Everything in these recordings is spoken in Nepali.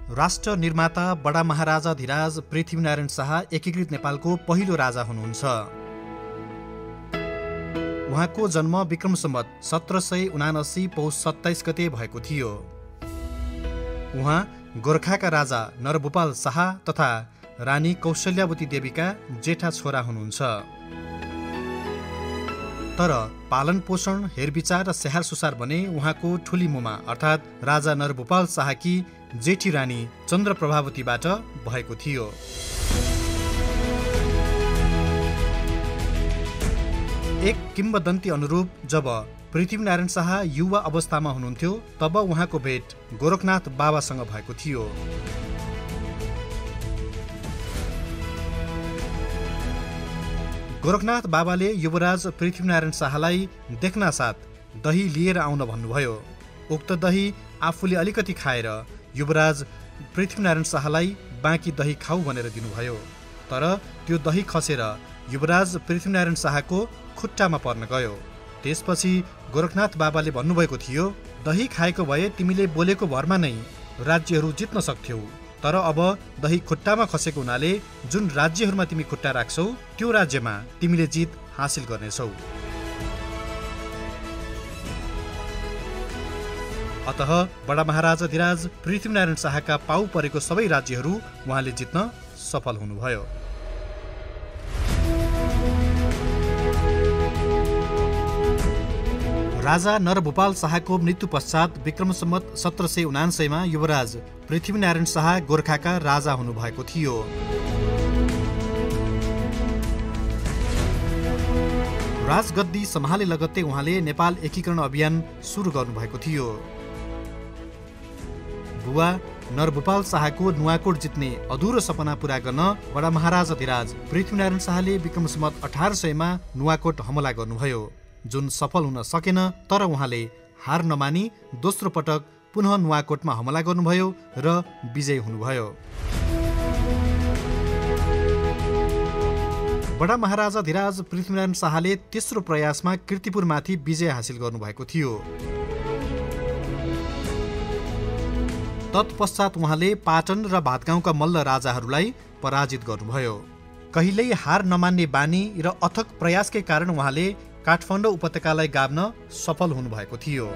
राष्ट्र निर्माता बडा महाराजा धिराज पृथ्वीनारायण शाह एकीकृत नेपालको पहिलो राजा हुनुहुन्छ। उहाँको जन्म विक्रम सम्वत 1779 पौष 27 गते भएको थियो। उहाँ गोर्खाका राजा नरभूपाल शाह तथा रानी कौशल्यावती देवीका जेठा छोरा हुनुहुन्छ। तर पालन पोषण, हेरविचार र स्याहार सुसार भने उहाँको ठुली मुमा अर्थात् राजा नरभूपाल शाहकी जेठी रानी चन्द्रप्रभावतीबाट भएको थियो। एक किम्वदन्ती अनुरूप जब पृथ्वीनारायण शाह युवा अवस्थामा हुनुहुन्थ्यो तब उहाँको भेट गोरखनाथ बाबासँग भएको थियो। गोरखनाथ बाबाले युवराज पृथ्वीनारायण शाहलाई देख्नासाथ दही लिएर आउन भन्नुभयो। उक्त दही आफूले अलिकति खाएर युवराज पृथ्वीनारायण शाहलाई बाँकी दही खाऊ भनेर दिनुभयो। तर त्यो दही खसेर युवराज पृथ्वीनारायण शाहको खुट्टामा पर्न गयो। त्यसपछि गोरखनाथ बाबाले भन्नुभएको थियो, दही खाएको भए तिमीले बोलेको भरमा नै राज्यहरू जित्न सक्थ्यौ, तर अब दही खुट्टामा खसेको हुनाले जुन राज्यहरूमा तिमी खुट्टा राख्छौ त्यो राज्यमा तिमीले जित हासिल गर्नेछौ। अतः बडा महाराजा धिराज पृथ्वीनारायण शाहका पाउ परेको सबै राज्यहरू उहाँले जित्न सफल हुनुभयो। राजा नरभूपाल शाहको मृत्यु पश्चात विक्रम सम्वत 1779 मा युवराज पृथ्वीनारायण शाह गोर्खाका राजा हुनुभएको थियो। राजगद्दी सम्हाले लगत्तै उहाँले नेपाल एकीकरण अभियान सुरु गर्नुभएको थियो। बुवा नरभूपाल शाहको नुवाकोट जित्ने अधुरो सपना पूरा गर्न बडा महाराजा धिराज पृथ्वीनारायण शाहले विक्रम सम्वत 1800 मा नुवाकोट हमला गर्नुभयो, जुन सफल हुन सकेन। तर उहाँले हार नमानी दोस्रो पटक पुनः नुवाकोटमा हमला गर्नुभयो र विजयी हुनुभयो। बडा महाराजा धिराज पृथ्वीनारायण शाहले तेस्रो प्रयासमा कीर्तिपुरमाथि विजय हासिल गर्नुभएको थियो। तत्पश्चात उहाँले पाटन र भातगाउँका मल्ल राजाहरूलाई पराजित गर्नुभयो। कहिल्यै हार नमान्ने बानी र अथक प्रयासकै कारण उहाँले काठमाडौँ उपत्यकालाई गाभ्न सफल हुनुभएको थियो,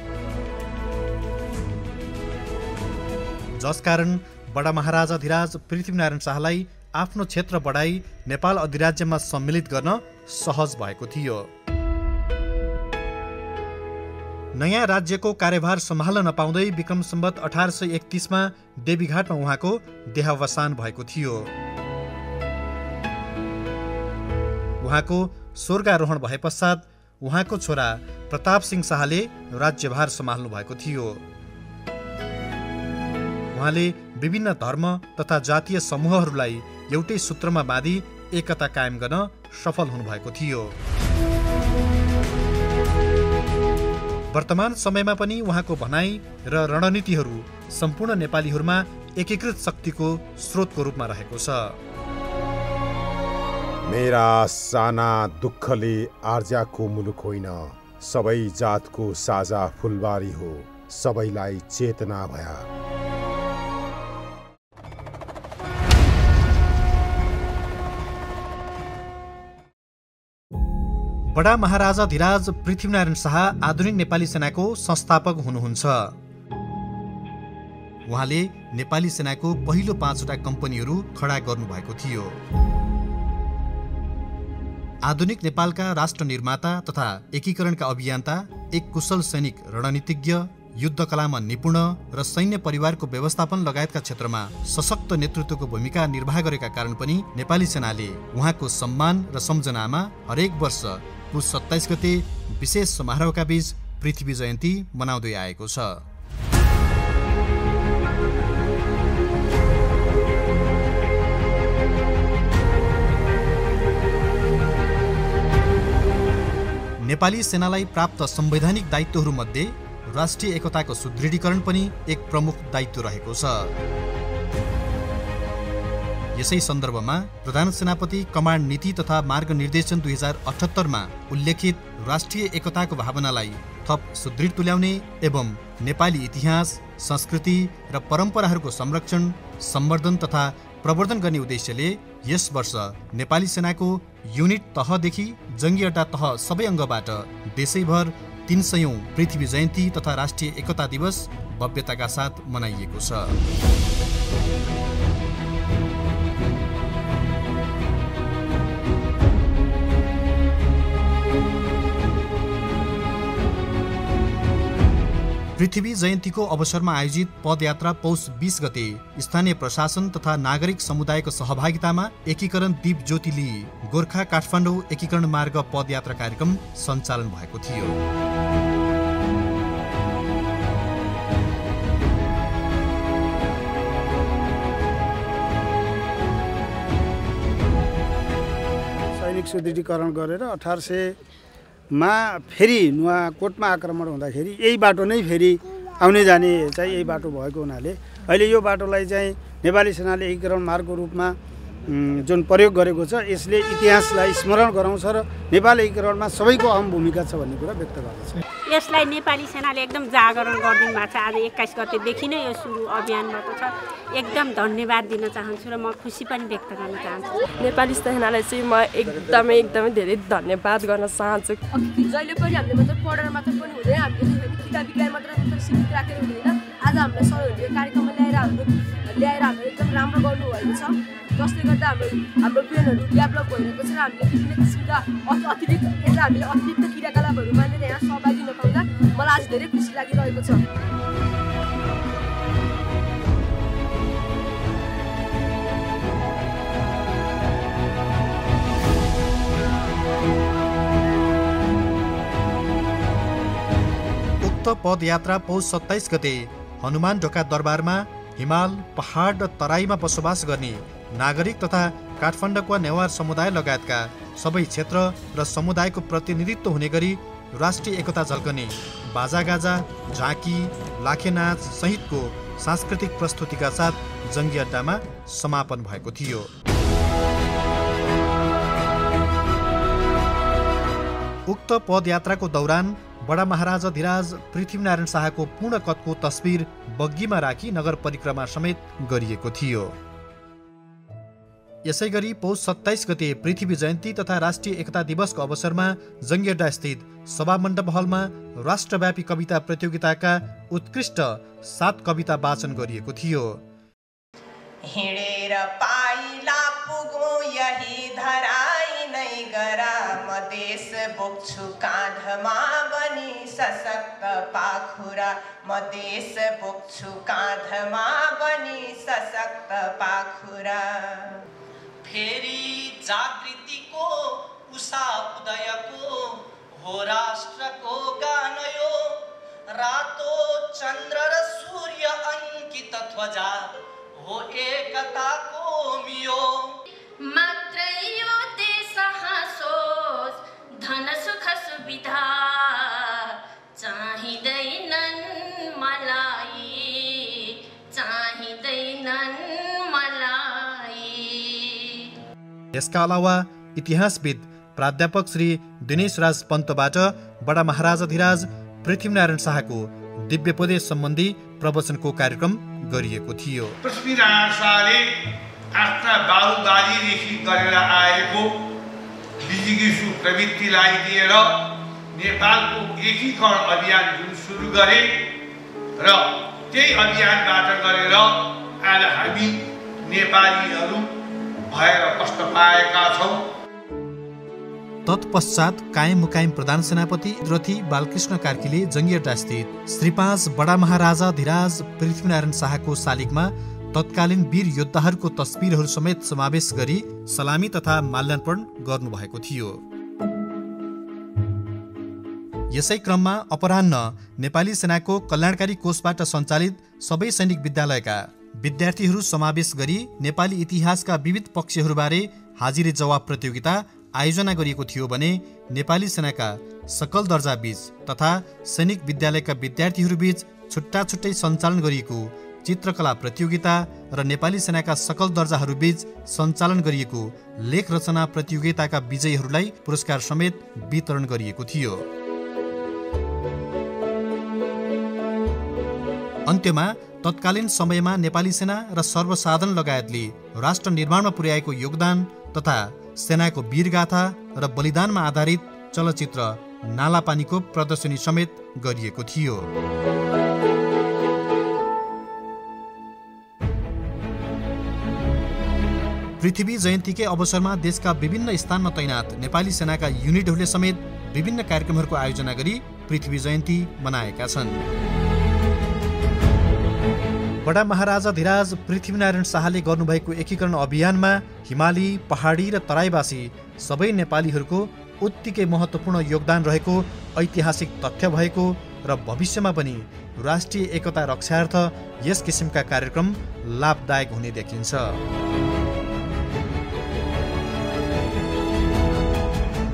जसकारण बडा महाराजा धिराज पृथ्वीनारायण शाहलाई आफ्नो क्षेत्र बढाई नेपाल अधिराज्यमा सम्मिलित गर्न सहज भएको थियो। नयाँ राज्यको कार्यभार सम्हाल्न नपाउँदै विक्रम सम्वत 1831 मा देवीघाटमा उहाँको देहावसान भएको थियो। उहाँको स्वर्गारोहण भए पश्चात उहाँको छोरा प्रताप सिंह शाहले राज्यभार सम्हाल्नु भएको थियो। उहाँले विभिन्न धर्म तथा जातीय समूहहरूलाई एउटै सूत्रमा बाँधी एकता कायम गर्न सफल हुनुभएको थियो। वर्तमान समयमा पनि उहाँको भनाइ र रणनीतिहरू सम्पूर्ण नेपालीहरूमा एकीकृत शक्तिको स्रोतको रूपमा रहेको छ। मेरा साना दुःखले आर्जाको मुलुक होइन, सबै जातको साझा फुलबारी हो, सबैलाई चेतना भया। बडा महाराजा धिराज पृथ्वीनारायण शाह आधुनिक नेपाली सेनाको संस्थापक हुनुहुन्छ। उहाँले नेपाली सेनाको पहिलो 5वटा कम्पनीहरू खडा गर्नुभएको थियो। आधुनिक नेपालका राष्ट्र निर्माता तथा एकीकरणका अभियन्ता, एक कुशल सैनिक रणनीतिज्ञ, युद्धकलामा निपुण र सैन्य परिवारको व्यवस्थापन लगायतका क्षेत्रमा सशक्त नेतृत्वको भूमिका निर्वाह गरेका कारण पनि नेपाली सेनाले उहाँको सम्मान र सम्झनामा हरेक वर्ष पुस 27 गते विशेष समारोहका बीच पृथ्वी जयन्ती मनाउँदै आएको छ। नेपाली सेनालाई प्राप्त संवैधानिक दायित्वहरूमध्ये राष्ट्रिय एकताको सुदृढीकरण पनि एक प्रमुख दायित्व रहेको छ। यसै सन्दर्भमा प्रधान सेनापति कमान्ड नीति तथा मार्ग निर्देशन 2078 मा उल्लेखित राष्ट्रिय एकताको भावनालाई थप सुदृढ तुल्याउने एवं नेपाली इतिहास, संस्कृति र परम्पराहरूको संरक्षण, सम्वर्धन तथा प्रवर्धन गर्ने उद्देश्यले यस वर्ष नेपाली सेनाको युनिट तहदेखि जङ्गी अड्डा तह सबै अङ्गबाट देशैभर 300औं पृथ्वी जयन्ती तथा राष्ट्रिय एकता दिवस भव्यताका साथ मनाइएको छ। पृथ्वी जयन्तीको अवसरमा आयोजित पदयात्रा पौष 20 गते स्थानीय प्रशासन तथा नागरिक समुदायको सहभागितामा एकीकरण दीप ज्योति लिई गोर्खा काठमाडौँ एकीकरण मार्ग पदयात्रा कार्यक्रम सञ्चालन भएको थियो। सैनिक सुदृढीकरण गरेर 1800मा फेरि नुवाकोटमा आक्रमण हुँदाखेरि यही बाटो नै फेरि आउने जाने चाहिँ यही बाटो भएको हुनाले अहिले यो बाटोलाई चाहिँ नेपाली सेनाले एकीकरण मार्गको रूपमा जुन प्रयोग गरेको छ यसले इतिहासलाई स्मरण गराउँछ र नेपाल एकीकरणमा सबैको अहम भूमिका छ भन्ने कुरा व्यक्त गर्दछ। यसलाई नेपाली सेनाले एकदम जागरण गरिदिनु भएको छ। आज 21 गतेदेखि नै यो सुरु अभियान भएको छ। एकदम धन्यवाद दिन चाहन्छु र म खुसी पनि व्यक्त गर्न चाहन्छु। नेपाली सेनालाई चाहिँ म एकदमै धेरै धन्यवाद गर्न चाहन्छु। जहिले पनि हामीले मात्र पढेर मात्र पनि हुँदैन, हामीले किताब विज्ञान मात्र सीमित राखेर हुँदैन। आज हामीले सरहरूले कार्यक्रममा ल्याएर हाम्रो एकदम राम्रो गर्नुभएको छ, जसले गर्दा हाम्रो ब्रेनहरू डेभलप भइरहेको छ र हामीले विभिन्न किसिमका अतिरिक्त क्रियाकलापहरू मानेर यहाँ सहभागी हुन पाउँदा मलाई आज धेरै खुसी लागिरहेको छ। उक्त पदयात्रा पौष 27 गते हनुमान ढोका दरबारमा हिमाल, पहाड र तराईमा बसोबास गर्ने नागरिक तथा काठमाडौँका नेवार समुदाय लगायतका सबै क्षेत्र र समुदायको प्रतिनिधित्व हुने गरी राष्ट्रिय एकता झल्कने बाजागाजा, झाँकी, लाखेनाच सहितको सांस्कृतिक प्रस्तुतिका साथ जङ्गी अड्डामा समापन भएको थियो। उक्त पदयात्राको दौरान बडा महाराजाधिराज पृथ्वीनारायण शाहको पूर्ण कदको तस्बिर बग्गीमा राखी नगर परिक्रमा समेत गरिएको थियो। यसैगरी पौष 27 गते पृथ्वी जयन्ती तथा राष्ट्रिय एकता दिवसको अवसरमा जङ्गी अड्डा स्थित सभामण्डप हलमा राष्ट्रव्यापी कविता प्रतियोगिताका उत्कृष्ट 7 कविता वाचन गरिएको थियो। हिँडेर पाइला पुगो यही धराई नै गरा, म देश बोक्छु काँधमा बनी सशक्त पाखुरा, म देश बोक्छु काँधमा बनी सशक्त पाखुरा। फेरि जागृतिको उषा उदयको हो राष्ट्रको गान यो, रातो चन्द्र र सूर्य अङ्कित ध्वजा हो एकताको मियो। मात्रै यो देश हाँसोस्, धन सुख सुविधा चाहिँदैनन् मलाई, चाहिँदैनन् मलाई। यसका अलावा इतिहासविद प्राध्यापक श्री दिनेश राज पन्तबाट बडा महाराजाधिराज पृथ्वीनारायण शाहको दिव्योपदेश सम्बन्धी प्रवचनको कार्यक्रम गरिएको थियो। पृथ्वीनारायण शाहले आफ्ना बाहुबारीदेखि गरेर आएको विजिगीषु प्रवृत्तिलाई लिएर नेपालको एकीकरण अभियान जुन सुरु गरे र त्यही अभियानबाट गरेर आज हामी नेपालीहरू भएर कष्ट पाएका छौँ। तत्पश्चात कायम मुकायम प्रधान सेनापति रथी बालकृष्ण कार्कीले जङ्गी अड्डा स्थित श्री 5 बडा महाराजाधिराज पृथ्वीनारायण शाहको शालिगमा तत्कालीन वीर योद्धाहरूको तस्बिरहरू समेत समावेश गरी सलामी तथा माल्यार्पण गर्नुभएको थियो। यसै क्रममा अपराह्न नेपाली सेनाको कल्याणकारी कोषबाट सञ्चालित सबै सैनिक विद्यालयका विद्यार्थीहरू समावेश गरी नेपाली इतिहासका विविध पक्षहरूबारे हाजिरी जवाब प्रतियोगिता आयोजना गरिएको थियो भने नेपाली सेनाका सकल दर्जा बीच तथा सैनिक विद्यालयका विद्यार्थीहरू बीच छुट्टा छुट्टै सञ्चालन गरिएको चित्रकला प्रतियोगिता र नेपाली सेनाका सकल दर्जाहरू बीच सञ्चालन गरिएको लेख रचना प्रतियोगिताका विजयीहरूलाई पुरस्कार समेत वितरण गरिएको थियो। अन्त्यमा तत्कालीन समयमा नेपाली सेना र सर्वसाधारण लगायतले राष्ट्र निर्माणमा पुर्याएको योगदान तथा सेनाको वीरगाथा र बलिदानमा आधारित चलचित्र नालापानीको प्रदर्शनी समेत गरिएको थियो। पृथ्वी जयन्तीकै अवसरमा देशका विभिन्न स्थानमा तैनात नेपाली सेनाका युनिटहरूले समेत विभिन्न कार्यक्रमहरूको आयोजना गरी पृथ्वी जयन्ती मनाएका छन्। बडा महाराजा धिराज पृथ्वीनारायण शाहले गर्नुभएको एकीकरण अभियानमा हिमाली, पहाडी र तराईवासी सबै नेपालीहरूको उत्तिकै महत्त्वपूर्ण योगदान रहेको ऐतिहासिक तथ्य भएको र भविष्यमा पनि राष्ट्रिय एकता रक्षार्थ यस किसिमका कार्यक्रम लाभदायक हुने देखिन्छ।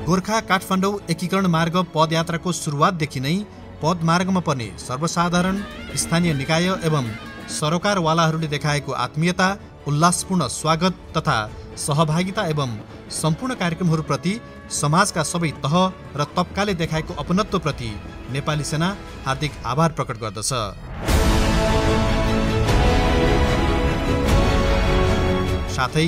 गोर्खा काठमाडौँ एकीकरण मार्ग पदयात्राको सुरुवातदेखि नै पदमार्गमा पर्ने सर्वसाधारण, स्थानीय निकाय एवं सरोकारवालाहरूले देखाएको आत्मीयता, उल्लासपूर्ण स्वागत तथा सहभागिता एवं सम्पूर्ण कार्यक्रमहरूप्रति समाजका सबै तह र तबकाले देखाएको अपनत्वप्रति नेपाली सेना हार्दिक आभार प्रकट गर्दछ। साथै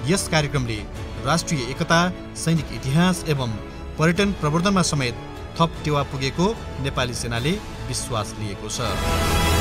यस कार्यक्रमले राष्ट्रिय एकता, सैनिक इतिहास एवं पर्यटन प्रवर्धनमा समेत थप टेवा पुगेको नेपाली सेनाले विश्वास लिएको छ।